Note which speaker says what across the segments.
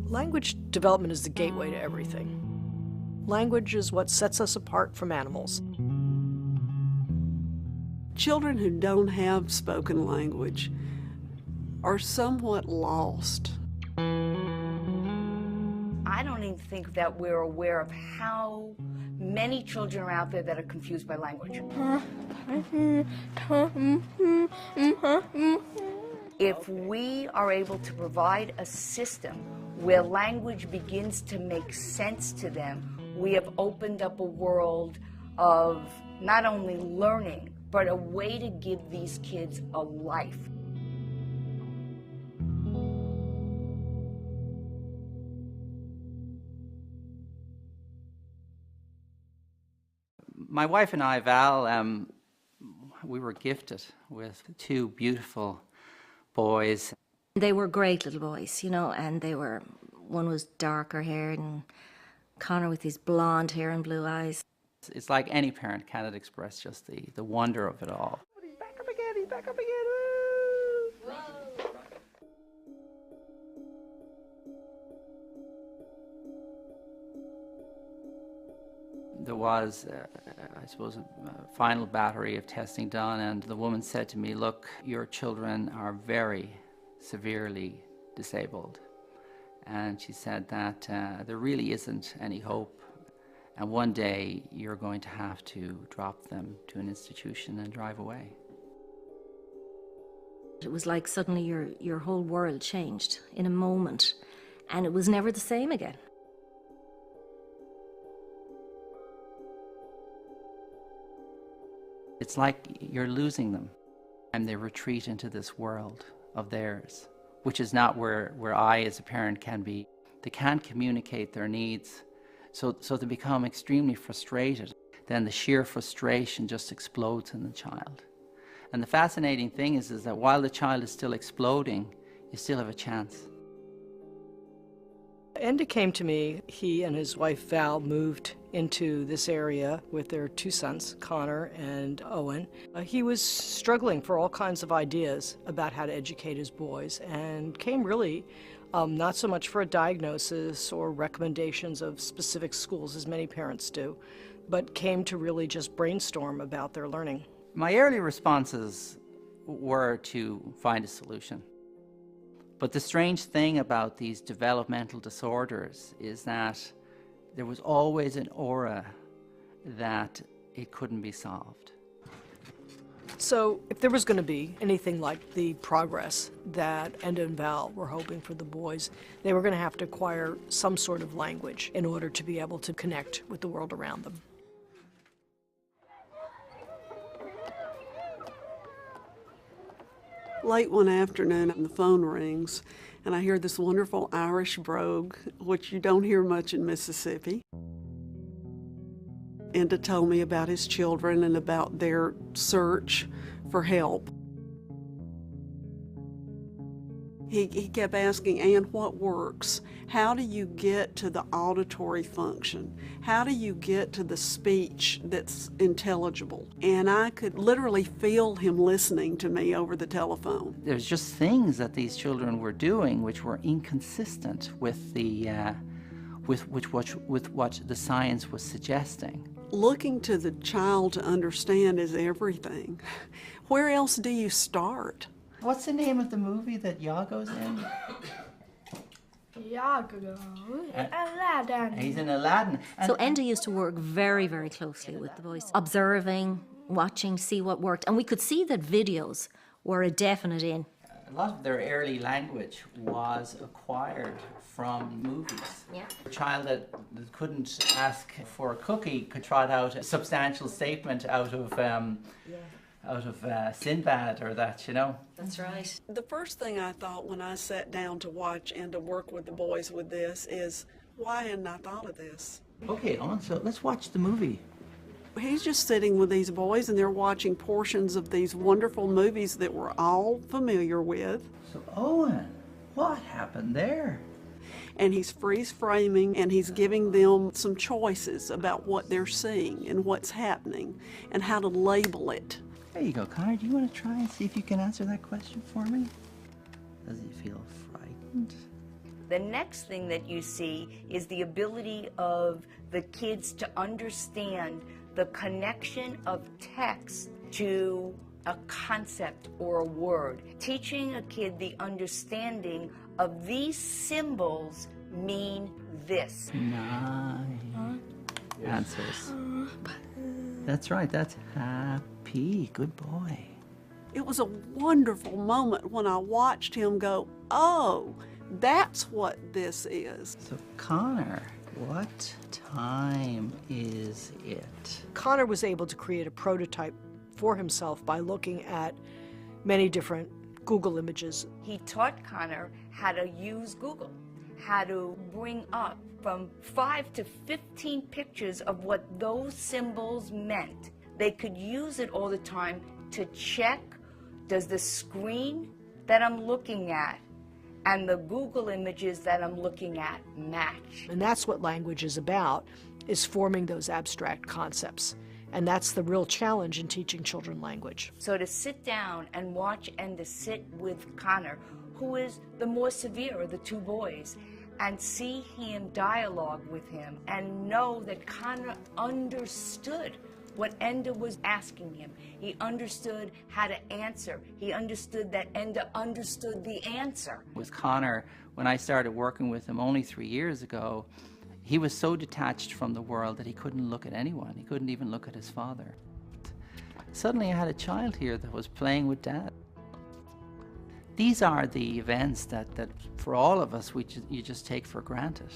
Speaker 1: Language development is the gateway to everything. Language is what sets us apart from animals.
Speaker 2: Children who don't have spoken language are somewhat lost.
Speaker 3: I don't even think that we're aware of how many children are out there that are confused by language. If we are able to provide a system where language begins to make sense to them, we have opened up a world of not only learning, but a way to give these kids a life.
Speaker 4: My wife and I, Val, we were gifted with two beautiful boys.
Speaker 5: They were great little boys, you know, and one was darker haired and Connor with his blonde hair and blue eyes.
Speaker 4: It's like any parent cannot express just the wonder of it all. He's back up again, he's back up again. Woo! There was, I suppose, a final battery of testing done, and the woman said to me, look, your children are very severely disabled. And she said that there really isn't any hope, and one day you're going to have to drop them to an institution and drive away.
Speaker 5: It was like suddenly your whole world changed in a moment, and it was never the same again.
Speaker 4: It's like you're losing them, and they retreat into this world of theirs, which is not where I as a parent can be. They can't communicate their needs, so they become extremely frustrated. Then the sheer frustration just explodes in the child. And the fascinating thing is that while the child is still exploding, you still have a chance.
Speaker 1: Enda came to me. He and his wife Val moved into this area with their two sons, Connor and Owen. He was struggling for all kinds of ideas about how to educate his boys, and came really not so much for a diagnosis or recommendations of specific schools, as many parents do, but came to really just brainstorm about their learning.
Speaker 4: My early responses were to find a solution. But the strange thing about these developmental disorders is that there was always an aura that it couldn't be solved.
Speaker 1: So if there was going to be anything like the progress that Enda and Val were hoping for the boys, they were going to have to acquire some sort of language in order to be able to connect with the world around them.
Speaker 2: Late one afternoon, the phone rings, and I hear this wonderful Irish brogue, which you don't hear much in Mississippi. Enda told me about his children and about their search for help. He kept asking, Ann, what works? How do you get to the auditory function? How do you get to the speech that's intelligible? And I could literally feel him listening to me over the telephone.
Speaker 4: There's just things that these children were doing which were inconsistent with what the science was suggesting.
Speaker 2: Looking to the child to understand is everything. Where else do you start?
Speaker 4: What's the name of the movie that Iago's in?
Speaker 6: Iago, Aladdin.
Speaker 4: He's in Aladdin.
Speaker 5: So Enda used to work very, very closely with the boys, observing, watching, see what worked. And we could see that videos were a definite in.
Speaker 4: A lot of their early language was acquired from movies.
Speaker 5: Yeah.
Speaker 4: A child that couldn't ask for a cookie could trot out a substantial statement out of Sinbad or that, you know.
Speaker 5: That's right.
Speaker 2: The first thing I thought when I sat down to watch and to work with the boys with this is, why hadn't I thought of this?
Speaker 4: Okay, on, so let's watch the movie.
Speaker 2: He's just sitting with these boys and they're watching portions of these wonderful movies that we're all familiar with.
Speaker 4: So Owen, what happened there?
Speaker 2: And he's freeze-framing and he's giving them some choices about what they're seeing and what's happening and how to label it.
Speaker 4: There you go, Connor. Do you want to try and see if you can answer that question for me? Does he feel frightened?
Speaker 3: The next thing that you see is the ability of the kids to understand the connection of text to a concept or a word. Teaching a kid the understanding of these symbols mean this.
Speaker 4: Nine answers. That's right, that's happy. Good boy.
Speaker 2: It was a wonderful moment when I watched him go, oh, that's what this is.
Speaker 4: So, Connor, what time is it?
Speaker 1: Connor was able to create a prototype for himself by looking at many different Google images.
Speaker 3: He taught Connor how to use Google, how to bring up from 5 to 15 pictures of what those symbols meant. They could use it all the time to check, does the screen that I'm looking at and the Google images that I'm looking at match?
Speaker 1: And that's what language is about, is forming those abstract concepts. And that's the real challenge in teaching children language.
Speaker 3: So to sit down and watch and to sit with Connor, who is the more severe of the two boys, and see him dialogue with him and know that Connor understood what Enda was asking him. He understood how to answer. He understood that Enda understood the answer.
Speaker 4: With Connor, when I started working with him only 3 years ago, he was so detached from the world that he couldn't look at anyone. He couldn't even look at his father. Suddenly I had a child here that was playing with Dad. These are the events that for all of us, you just take for granted.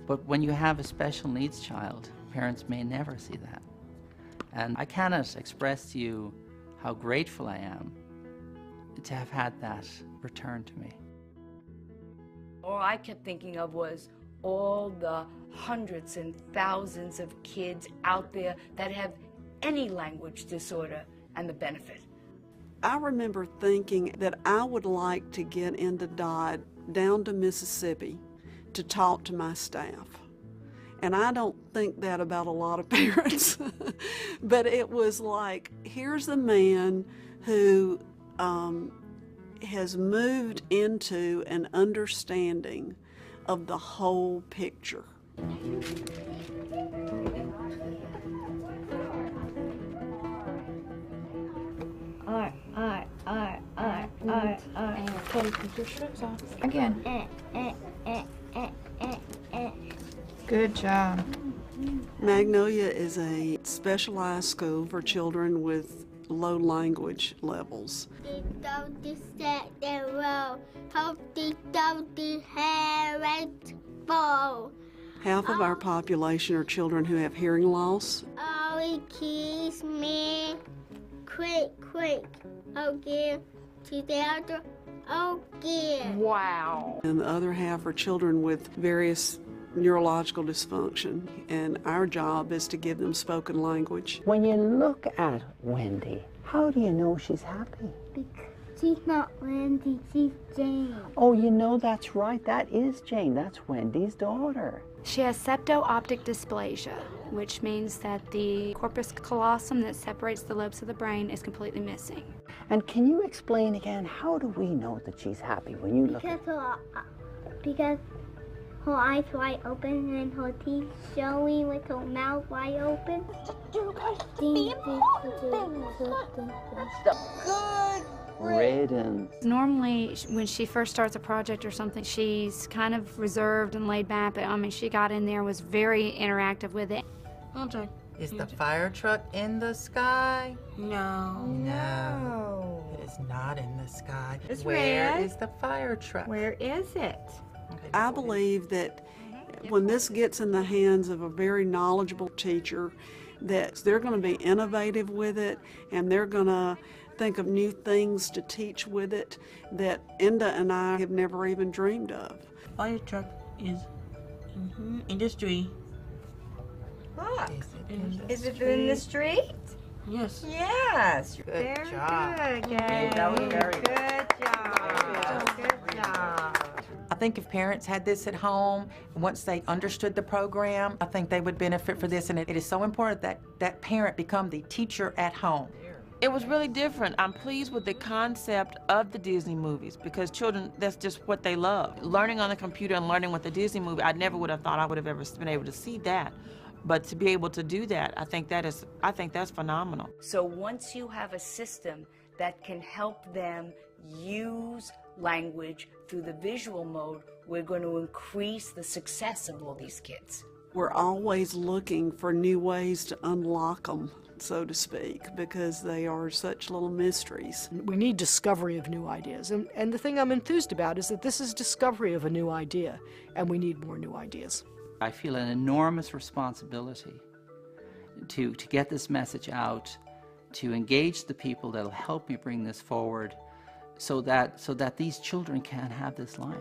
Speaker 4: But when you have a special needs child, parents may never see that. And I cannot express to you how grateful I am to have had that returned to me.
Speaker 3: All I kept thinking of was all the hundreds and thousands of kids out there that have any language disorder and the benefit.
Speaker 2: I remember thinking that I would like to get into Dodd down to Mississippi to talk to my staff. And I don't think that about a lot of parents. But it was like, here's a man who has moved into an understanding of the whole picture.
Speaker 6: Again. Good job.
Speaker 2: Magnolia is a specialized school for children with low language levels. Half of our population are children who have hearing loss.
Speaker 7: Oh, kiss me. Quick. Okay. To the other. Okay.
Speaker 6: Wow.
Speaker 2: And the other half are children with various neurological dysfunction. And our job is to give them spoken language.
Speaker 8: When you look at Wendy, how do you know she's happy?
Speaker 7: Because she's not Wendy, she's Jane.
Speaker 8: Oh, you know that's right. That is Jane. That's Wendy's daughter.
Speaker 9: She has septo-optic dysplasia, which means that the corpus callosum that separates the lobes of the brain is completely missing.
Speaker 8: And can you explain again, how do we know that she's happy when you look at her?
Speaker 7: Because her eyes wide open and her teeth showing with her mouth wide open.
Speaker 8: Good riddance.
Speaker 9: Normally, when she first starts a project or something, she's kind of reserved and laid back, but I mean, she got in there, was very interactive with it.
Speaker 6: Okay.
Speaker 10: Is the fire truck in the sky?
Speaker 6: No.
Speaker 10: No. It is not in the sky.
Speaker 6: It's
Speaker 10: Where
Speaker 6: red.
Speaker 10: is the fire truck?
Speaker 6: Where is it?
Speaker 2: I believe that when this gets in the hands of a very knowledgeable teacher, that they're going to be innovative with it and they're going to think of new things to teach with it that Enda and I have never even dreamed of.
Speaker 11: Fire truck is industry.
Speaker 6: Look.
Speaker 10: Is it
Speaker 6: in the street?
Speaker 11: Yes.
Speaker 6: Yes.
Speaker 10: Good
Speaker 6: Very
Speaker 10: job.
Speaker 6: good.
Speaker 10: That was very good.
Speaker 6: Good job. Good job.
Speaker 10: I think if parents had this at home, once they understood the program, I think they would benefit for this. And it is so important that that parent become the teacher at home.
Speaker 11: It was really different. I'm pleased with the concept of the Disney movies because children, that's just what they love. Learning on the computer and learning with the Disney movie, I never would have thought I would have ever been able to see that. But to be able to do that, I think that's phenomenal.
Speaker 3: So once you have a system that can help them use language through the visual mode, we're going to increase the success of all these kids.
Speaker 2: We're always looking for new ways to unlock them, so to speak, because they are such little mysteries.
Speaker 1: We need discovery of new ideas. And the thing I'm enthused about is that this is discovery of a new idea, and we need more new ideas.
Speaker 4: I feel an enormous responsibility to get this message out, to engage the people that will help me bring this forward so that these children can have this life.